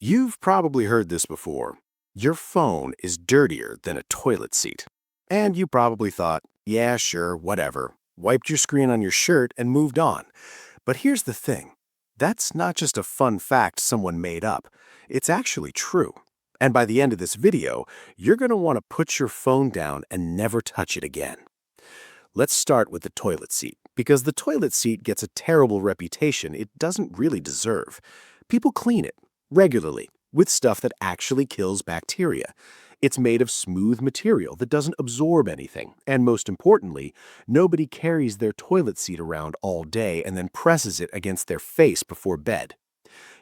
You've probably heard this before. Your phone is dirtier than a toilet seat. And you probably thought, yeah, sure, whatever. Wiped your screen on your shirt and moved on. But here's the thing. That's not just a fun fact someone made up. It's actually true. And by the end of this video, you're going to want to put your phone down and never touch it again. Let's start with the toilet seat, because the toilet seat gets a terrible reputation it doesn't really deserve. People clean it regularly with stuff that actually kills bacteria. It's made of smooth material that doesn't absorb anything, and most importantly, nobody carries their toilet seat around all day and then presses it against their face before bed.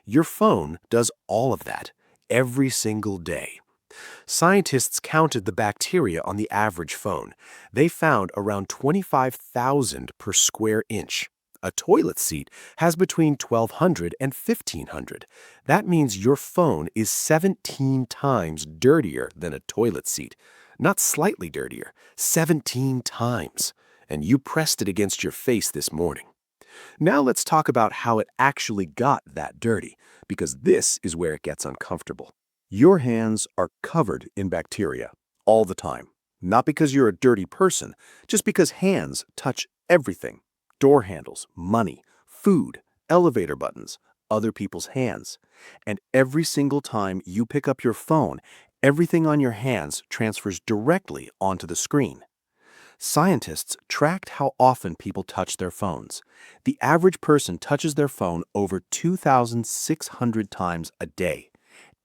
Your phone does all of that every single day. Scientists counted the bacteria on the average phone. They found around 25,000 per square inch. A toilet seat has between 1,200 and 1,500. That means your phone is 17 times dirtier than a toilet seat. Not slightly dirtier, 17 times. And you pressed it against your face this morning. Now let's talk about how it actually got that dirty, because this is where it gets uncomfortable. Your hands are covered in bacteria all the time. Not because you're a dirty person, just because hands touch everything. Door handles, money, food, elevator buttons, other people's hands. And every single time you pick up your phone, everything on your hands transfers directly onto the screen. Scientists tracked how often people touch their phones. The average person touches their phone over 2,600 times a day.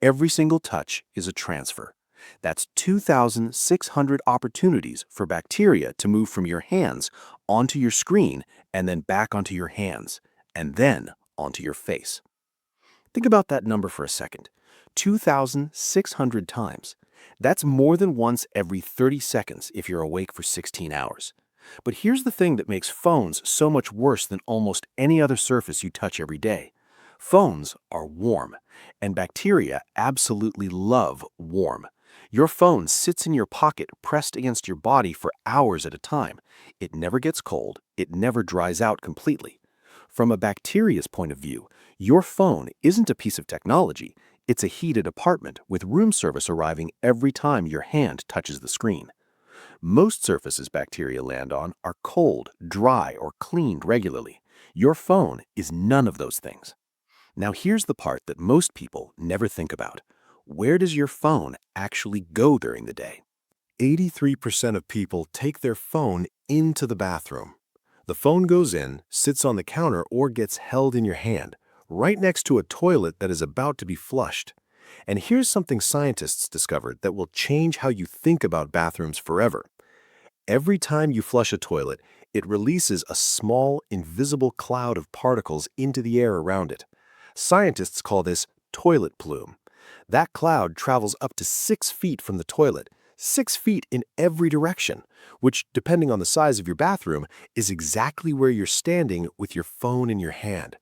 Every single touch is a transfer. That's 2,600 opportunities for bacteria to move from your hands onto your screen and then back onto your hands, and then onto your face. Think about that number for a second. 2,600 times. That's more than once every 30 seconds if you're awake for 16 hours. But here's the thing that makes phones so much worse than almost any other surface you touch every day. Phones are warm, and bacteria absolutely love warm. Your phone sits in your pocket pressed against your body for hours at a time. It never gets cold, it never dries out completely. From a bacteria's point of view, your phone isn't a piece of technology, it's a heated apartment with room service arriving every time your hand touches the screen. Most surfaces bacteria land on are cold, dry, or cleaned regularly. Your phone is none of those things. Now here's the part that most people never think about. Where does your phone actually go during the day? 83% of people take their phone into the bathroom. The phone goes in, sits on the counter, or gets held in your hand, right next to a toilet that is about to be flushed. And here's something scientists discovered that will change how you think about bathrooms forever. Every time you flush a toilet, it releases a small, invisible cloud of particles into the air around it. Scientists call this toilet plume. That cloud travels up to 6 feet from the toilet, 6 feet in every direction, which, depending on the size of your bathroom, is exactly where you're standing with your phone in your hand.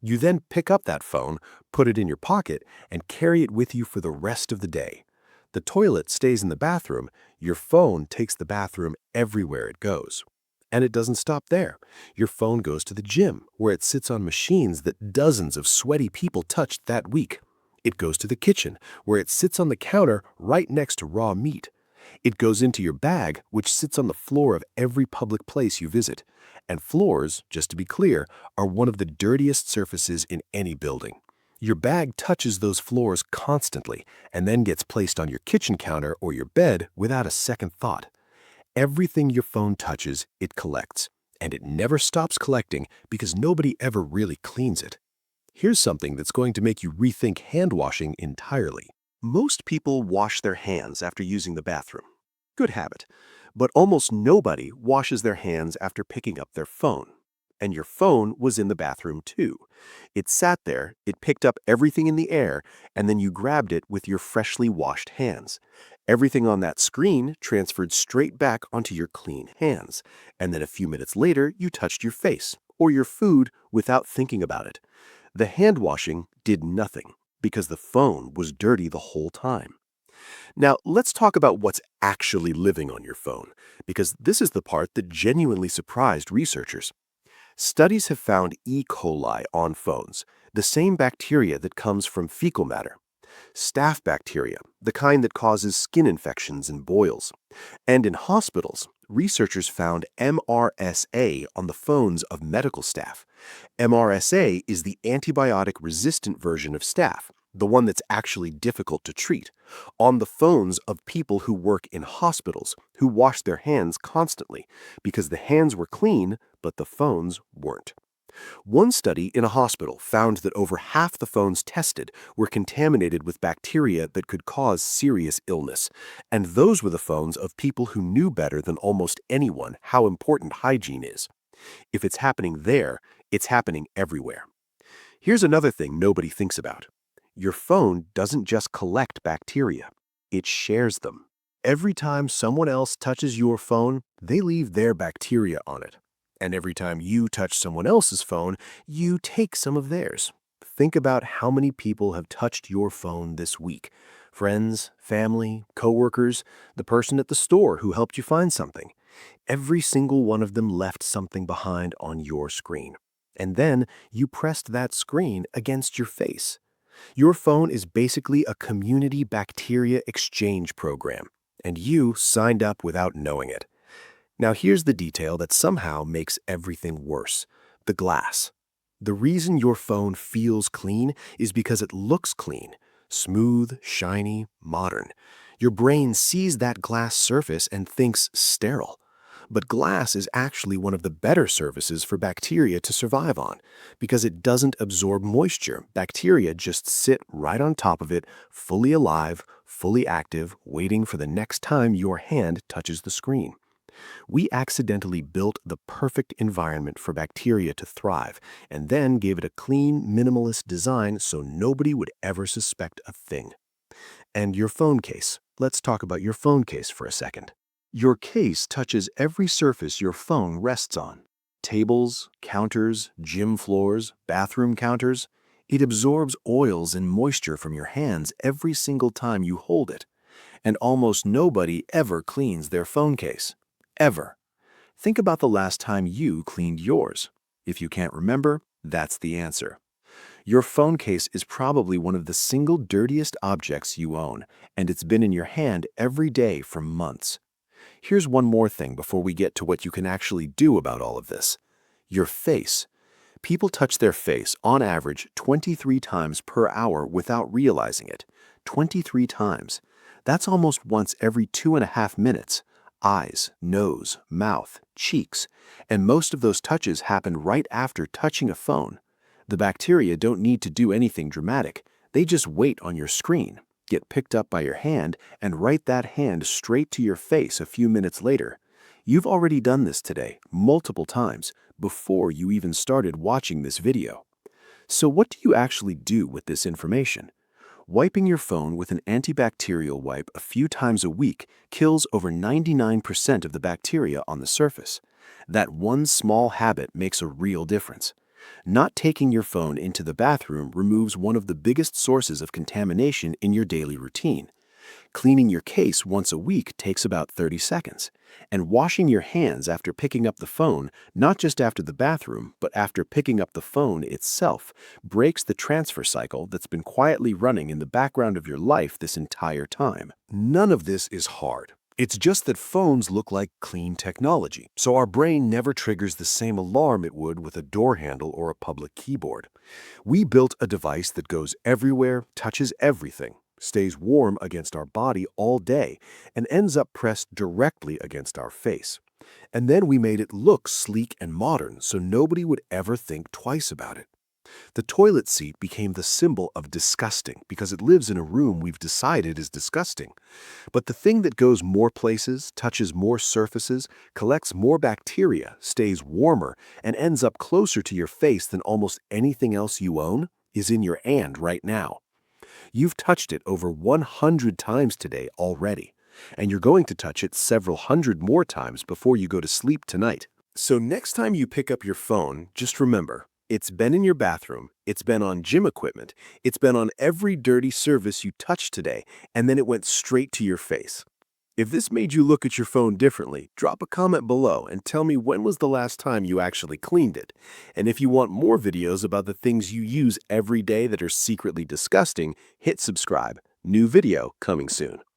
You then pick up that phone, put it in your pocket, and carry it with you for the rest of the day. The toilet stays in the bathroom, your phone takes the bathroom everywhere it goes. And it doesn't stop there. Your phone goes to the gym, where it sits on machines that dozens of sweaty people touched that week. It goes to the kitchen, where it sits on the counter right next to raw meat. It goes into your bag, which sits on the floor of every public place you visit. And floors, just to be clear, are one of the dirtiest surfaces in any building. Your bag touches those floors constantly and then gets placed on your kitchen counter or your bed without a second thought. Everything your phone touches, it collects. And it never stops collecting because nobody ever really cleans it. Here's something that's going to make you rethink hand washing entirely. Most people wash their hands after using the bathroom. Good habit. But almost nobody washes their hands after picking up their phone. And your phone was in the bathroom too. It sat there, it picked up everything in the air, and then you grabbed it with your freshly washed hands. Everything on that screen transferred straight back onto your clean hands. And then a few minutes later, you touched your face or your food without thinking about it. The hand washing did nothing because the phone was dirty the whole time. Now, let's talk about what's actually living on your phone, because this is the part that genuinely surprised researchers. Studies have found E. coli on phones, the same bacteria that comes from fecal matter. Staph bacteria, the kind that causes skin infections and boils. And in hospitals, researchers found MRSA on the phones of medical staff. MRSA is the antibiotic-resistant version of staph, the one that's actually difficult to treat, on the phones of people who work in hospitals, who wash their hands constantly, because the hands were clean, but the phones weren't. One study in a hospital found that over half the phones tested were contaminated with bacteria that could cause serious illness, and those were the phones of people who knew better than almost anyone how important hygiene is. If it's happening there, it's happening everywhere. Here's another thing nobody thinks about. Your phone doesn't just collect bacteria, it shares them. Every time someone else touches your phone, they leave their bacteria on it. And every time you touch someone else's phone, you take some of theirs. Think about how many people have touched your phone this week. Friends, family, coworkers, the person at the store who helped you find something. Every single one of them left something behind on your screen. And then you pressed that screen against your face. Your phone is basically a community bacteria exchange program, and you signed up without knowing it. Now here's the detail that somehow makes everything worse: the glass. The reason your phone feels clean is because it looks clean, smooth, shiny, modern. Your brain sees that glass surface and thinks sterile. But glass is actually one of the better surfaces for bacteria to survive on because it doesn't absorb moisture. Bacteria just sit right on top of it, fully alive, fully active, waiting for the next time your hand touches the screen. We accidentally built the perfect environment for bacteria to thrive and then gave it a clean, minimalist design so nobody would ever suspect a thing. And your phone case. Let's talk about your phone case for a second. Your case touches every surface your phone rests on. Tables, counters, gym floors, bathroom counters. It absorbs oils and moisture from your hands every single time you hold it. And almost nobody ever cleans their phone case. Ever. Think about the last time you cleaned yours. If you can't remember, that's the answer. Your phone case is probably one of the single dirtiest objects you own, and it's been in your hand every day for months. Here's one more thing before we get to what you can actually do about all of this. Your face. People touch their face, on average, 23 times per hour without realizing it. 23 times. That's almost once every 2.5 minutes. Eyes, nose, mouth, cheeks. And most of those touches happen right after touching a phone. The bacteria don't need to do anything dramatic. They just wait on your screen, get picked up by your hand, and write that hand straight to your face a few minutes later. You've already done this today, multiple times, before you even started watching this video. So what do you actually do with this information? Wiping your phone with an antibacterial wipe a few times a week kills over 99% of the bacteria on the surface. That one small habit makes a real difference. Not taking your phone into the bathroom removes one of the biggest sources of contamination in your daily routine. Cleaning your case once a week takes about 30 seconds. And washing your hands after picking up the phone, not just after the bathroom, but after picking up the phone itself, breaks the transfer cycle that's been quietly running in the background of your life this entire time. None of this is hard. It's just that phones look like clean technology, so our brain never triggers the same alarm it would with a door handle or a public keyboard. We built a device that goes everywhere, touches everything, stays warm against our body all day, and ends up pressed directly against our face. And then we made it look sleek and modern so nobody would ever think twice about it. The toilet seat became the symbol of disgusting because it lives in a room we've decided is disgusting. But the thing that goes more places, touches more surfaces, collects more bacteria, stays warmer, and ends up closer to your face than almost anything else you own is in your hand right now. You've touched it over 100 times today already, and you're going to touch it several hundred more times before you go to sleep tonight. So next time you pick up your phone, just remember, it's been in your bathroom, it's been on gym equipment, it's been on every dirty surface you touched today, and then it went straight to your face. If this made you look at your phone differently, drop a comment below and tell me when was the last time you actually cleaned it. And if you want more videos about the things you use every day that are secretly disgusting, hit subscribe. New video coming soon.